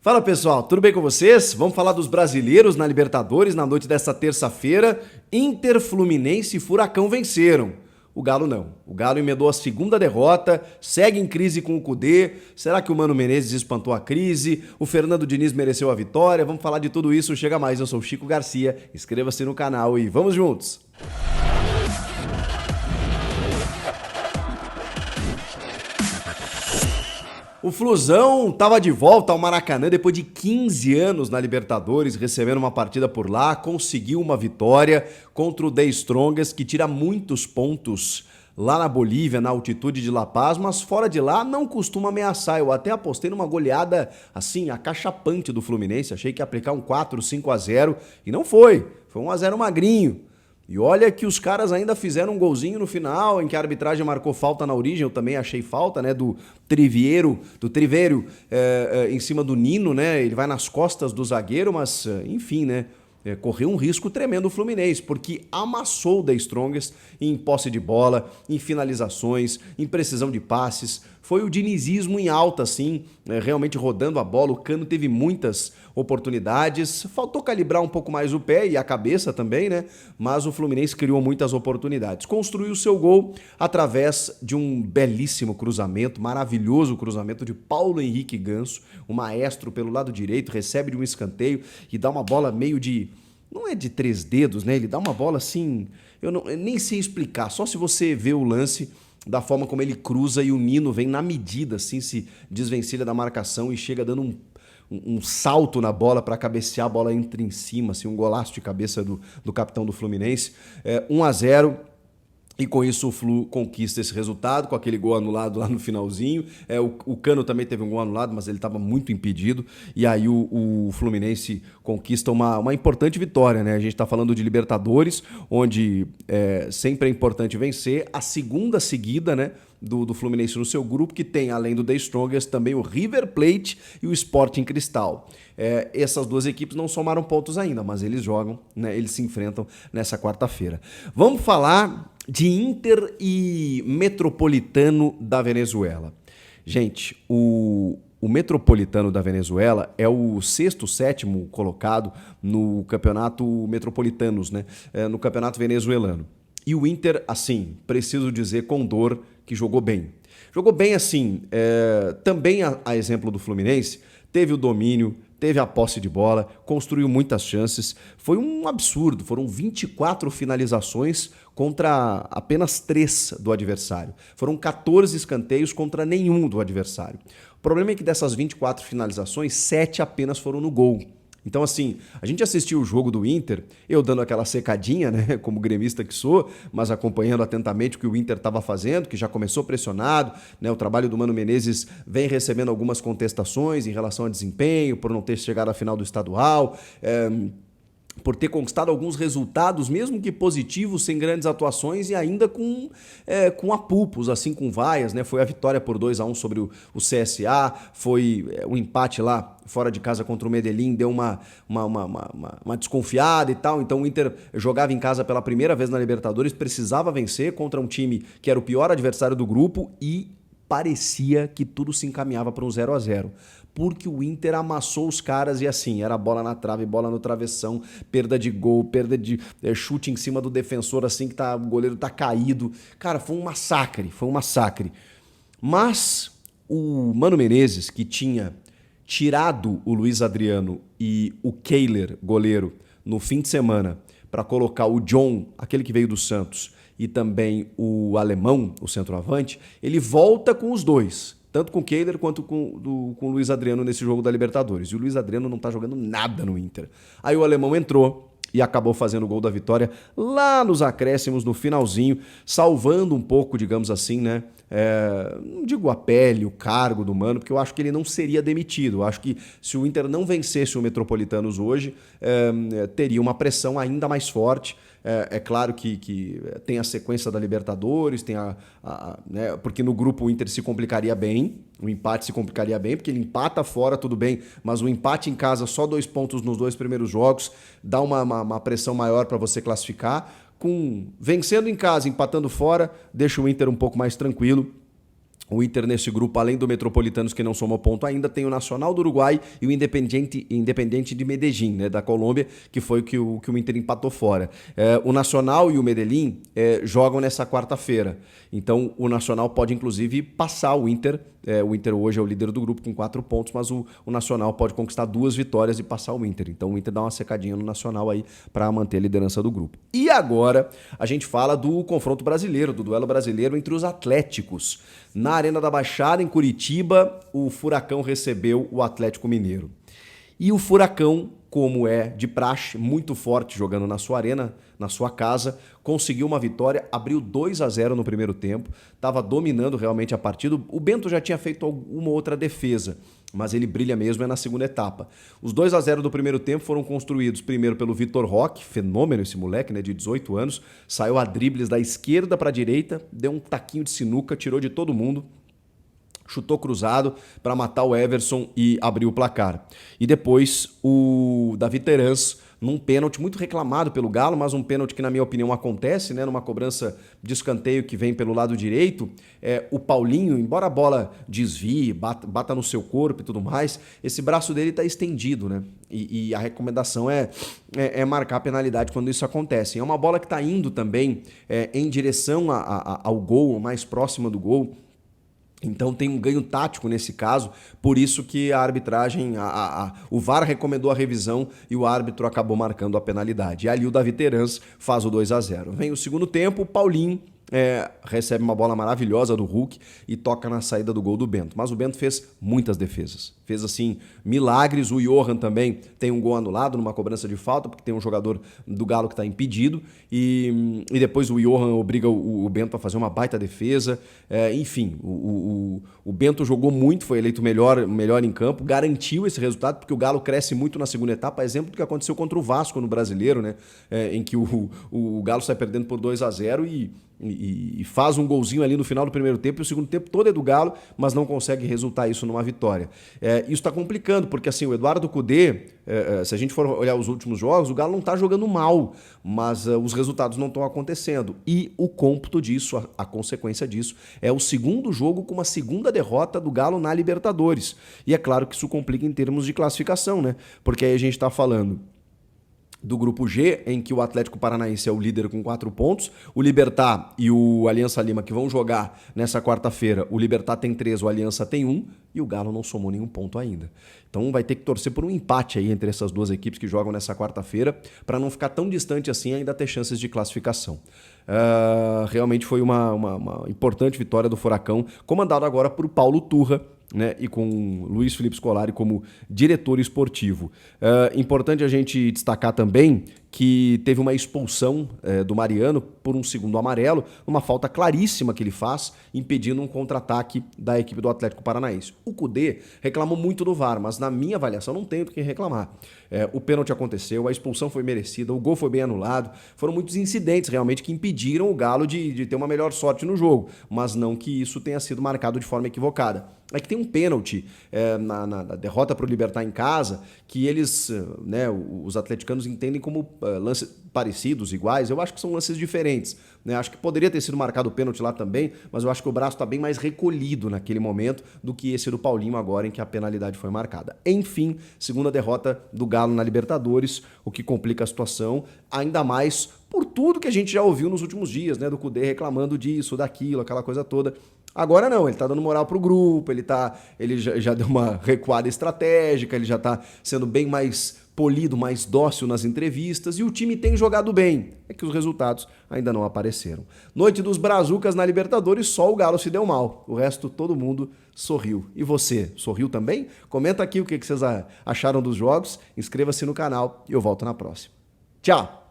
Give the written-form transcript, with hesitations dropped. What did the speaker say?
Fala pessoal, tudo bem com vocês? Vamos falar dos brasileiros na Libertadores na noite desta terça-feira. Inter, Fluminense e Furacão venceram. O Galo não. O Galo emendou a segunda derrota, segue em crise com o Kudê. Será que o Mano Menezes espantou a crise? O Fernando Diniz mereceu a vitória? Vamos falar de tudo isso. Chega mais, eu sou o Chico Garcia. Inscreva-se no canal e vamos juntos! O Flusão estava de volta ao Maracanã depois de 15 anos na Libertadores, recebendo uma partida por lá, conseguiu uma vitória contra o The Strongest, que tira muitos pontos lá na Bolívia, na altitude de La Paz, mas fora de lá não costuma ameaçar. Eu até apostei numa goleada assim, acachapante do Fluminense, achei que ia aplicar um 4, 5-0 e não foi, foi 1-0 magrinho. E olha que os caras ainda fizeram um golzinho no final, em que a arbitragem marcou falta na origem, eu também achei falta, né, do Triveiro em cima do Nino, né, ele vai nas costas do zagueiro, mas enfim, né, correu um risco tremendo o Fluminense, porque amassou o The Strongest em posse de bola, em finalizações, em precisão de passes. Foi o dinizismo em alta, assim, realmente rodando a bola. O Cano teve muitas oportunidades. Faltou calibrar um pouco mais o pé e a cabeça também, né? Mas o Fluminense criou muitas oportunidades. Construiu o seu gol através de um belíssimo cruzamento, maravilhoso cruzamento de Paulo Henrique Ganso, o maestro pelo lado direito, recebe de um escanteio e dá uma bola meio de... Não é de 3 dedos, né? Ele dá uma bola assim... Eu nem sei explicar, só se você vê o lance... da forma como ele cruza e o Nino vem na medida, assim, se desvencilha da marcação e chega dando um salto na bola para cabecear, a bola entra em cima, assim, um golaço de cabeça do capitão do Fluminense. 1-0. E com isso o Flu conquista esse resultado, com aquele gol anulado lá no finalzinho. O Cano também teve um gol anulado, mas ele estava muito impedido. E aí o Fluminense conquista uma importante vitória, né? A gente está falando de Libertadores, onde sempre é importante vencer. A segunda seguida, né, do Fluminense no seu grupo, que tem, além do The Strongest, também o River Plate e o Sporting Cristal. Essas duas equipes não somaram pontos ainda, mas eles jogam, né? Eles se enfrentam nessa quarta-feira. Vamos falar de Inter e Metropolitano da Venezuela. Gente, o Metropolitano da Venezuela é o 6º, 7º colocado no campeonato Metropolitanos, né? No campeonato venezuelano. E o Inter, assim, preciso dizer com dor que jogou bem. Jogou bem, assim, também a exemplo do Fluminense, teve o domínio, teve a posse de bola, construiu muitas chances. Foi um absurdo, foram 24 finalizações contra apenas 3 do adversário. Foram 14 escanteios contra nenhum do adversário. O problema é que dessas 24 finalizações, 7 apenas foram no gol. Então, assim, a gente assistiu o jogo do Inter, eu dando aquela secadinha, né, como gremista que sou, mas acompanhando atentamente o que o Inter estava fazendo, que já começou pressionado, né, o trabalho do Mano Menezes vem recebendo algumas contestações em relação ao desempenho, por não ter chegado à final do estadual, por ter conquistado alguns resultados, mesmo que positivos, sem grandes atuações e ainda com apupos, assim, com vaias, né? Foi a vitória por 2-1 sobre o CSA, foi um empate lá fora de casa contra o Medellín, deu uma desconfiada e tal. Então o Inter jogava em casa pela primeira vez na Libertadores, precisava vencer contra um time que era o pior adversário do grupo e parecia que tudo se encaminhava para um 0-0. Porque o Inter amassou os caras e assim, era bola na trave, bola no travessão, perda de gol, perda de chute em cima do defensor, assim que o goleiro tá caído. Cara, foi um massacre. Mas o Mano Menezes, que tinha tirado o Luiz Adriano e o Kehler, goleiro, no fim de semana, para colocar o John, aquele que veio do Santos, e também o alemão, o centroavante, ele volta com os dois. Tanto com o Kehler quanto com o Luiz Adriano nesse jogo da Libertadores. E o Luiz Adriano não tá jogando nada no Inter. Aí o alemão entrou e acabou fazendo o gol da vitória lá nos acréscimos, no finalzinho, salvando um pouco, digamos assim, né? Não digo a pele, o cargo do Mano, porque eu acho que ele não seria demitido. Eu acho que se o Inter não vencesse o Metropolitanos hoje, teria uma pressão ainda mais forte. É claro que tem a sequência da Libertadores, tem né, porque no grupo o Inter se complicaria bem, o empate se complicaria bem, porque ele empata fora, tudo bem, mas o empate em casa, só 2 pontos nos 2 primeiros jogos, dá uma pressão maior para você classificar. Vencendo em casa, empatando fora, deixa o Inter um pouco mais tranquilo. O Inter nesse grupo, além do Metropolitanos, que não somou ponto ainda, tem o Nacional do Uruguai e o Independiente de Medellín, né, da Colômbia, que foi o que o Inter empatou fora. O Nacional e o Medellín jogam nessa quarta-feira. Então o Nacional pode inclusive passar o Inter. O Inter hoje é o líder do grupo com 4 pontos, mas o Nacional pode conquistar 2 vitórias e passar o Inter. Então o Inter dá uma secadinha no Nacional aí para manter a liderança do grupo. E agora a gente fala do confronto brasileiro, do duelo brasileiro entre os Atléticos. Na Arena da Baixada, em Curitiba, o Furacão recebeu o Atlético Mineiro. E o Furacão, como é de praxe, muito forte jogando na sua arena, na sua casa, conseguiu uma vitória, abriu 2-0 no primeiro tempo, estava dominando realmente a partida. O Bento já tinha feito uma outra defesa, mas ele brilha mesmo na segunda etapa. Os 2-0 do primeiro tempo foram construídos primeiro pelo Vitor Roque, fenômeno esse moleque, né, de 18 anos, saiu a dribles da esquerda para a direita, deu um taquinho de sinuca, tirou de todo mundo, chutou cruzado para matar o Everson e abrir o placar. E depois o Davi Terans, num pênalti muito reclamado pelo Galo, mas um pênalti que, na minha opinião, acontece, né? Numa cobrança de escanteio que vem pelo lado direito, o Paulinho, embora a bola desvie, bata no seu corpo e tudo mais, esse braço dele está estendido, né? E a recomendação é marcar a penalidade quando isso acontece. É uma bola que está indo também em direção ao gol, mais próxima do gol. Então tem um ganho tático nesse caso, por isso que a arbitragem, o VAR recomendou a revisão e o árbitro acabou marcando a penalidade. E ali o Davi Terans faz o 2-0. Vem o segundo tempo, o Paulinho recebe uma bola maravilhosa do Hulk e toca na saída do gol do Bento. Mas o Bento fez muitas defesas. Fez, assim, milagres. O Johan também tem um gol anulado numa cobrança de falta, porque tem um jogador do Galo que está impedido. E depois o Johan obriga o Bento a fazer uma baita defesa. Enfim, o Bento jogou muito, foi eleito melhor em campo, garantiu esse resultado, porque o Galo cresce muito na segunda etapa. Exemplo do que aconteceu contra o Vasco no Brasileiro, né? Em que o Galo sai perdendo por 2-0 e faz um golzinho ali no final do primeiro tempo, e o segundo tempo todo é do Galo, mas não consegue resultar isso numa vitória. Isso está complicando, porque assim, o Eduardo Cudê, se a gente for olhar os últimos jogos, o Galo não está jogando mal, mas os resultados não estão acontecendo. E o cômputo disso, a consequência disso, é o segundo jogo com uma segunda derrota do Galo na Libertadores. E é claro que isso complica em termos de classificação, né? Porque aí a gente está falando do grupo G, em que o Atlético Paranaense é o líder com 4 pontos, o Libertad e o Aliança Lima, que vão jogar nessa quarta-feira, o Libertad tem 3, o Aliança tem 1, e o Galo não somou nenhum ponto ainda. Então vai ter que torcer por um empate aí entre essas duas equipes que jogam nessa quarta-feira, para não ficar tão distante assim e ainda ter chances de classificação. Realmente foi uma importante vitória do Furacão, comandado agora por Paulo Turra, né, e com Luiz Felipe Scolari como diretor esportivo. Importante a gente destacar também que teve uma expulsão do Mariano por um segundo amarelo, uma falta claríssima que ele faz, impedindo um contra-ataque da equipe do Atlético Paranaense. O Cudê reclamou muito do VAR, mas na minha avaliação não tem do que reclamar. O pênalti aconteceu, a expulsão foi merecida, o gol foi bem anulado, foram muitos incidentes realmente que impediram o Galo de ter uma melhor sorte no jogo, mas não que isso tenha sido marcado de forma equivocada. É que tem um pênalti na derrota para o Libertad em casa, que eles, né, os atleticanos entendem como lances parecidos, iguais. Eu acho que são lances diferentes, né? Acho que poderia ter sido marcado o pênalti lá também, mas eu acho que o braço está bem mais recolhido naquele momento do que esse do Paulinho agora, em que a penalidade foi marcada. Enfim, segunda derrota do Galo na Libertadores, o que complica a situação, ainda mais por tudo que a gente já ouviu nos últimos dias, né, do Cudê reclamando disso, daquilo, aquela coisa toda. Agora não, ele tá dando moral pro grupo, ele já deu uma recuada estratégica, ele já tá sendo bem mais polido, mais dócil nas entrevistas, e o time tem jogado bem. É que os resultados ainda não apareceram. Noite dos Brazucas na Libertadores, só o Galo se deu mal. O resto, todo mundo sorriu. E você, sorriu também? Comenta aqui o que vocês acharam dos jogos, inscreva-se no canal e eu volto na próxima. Tchau!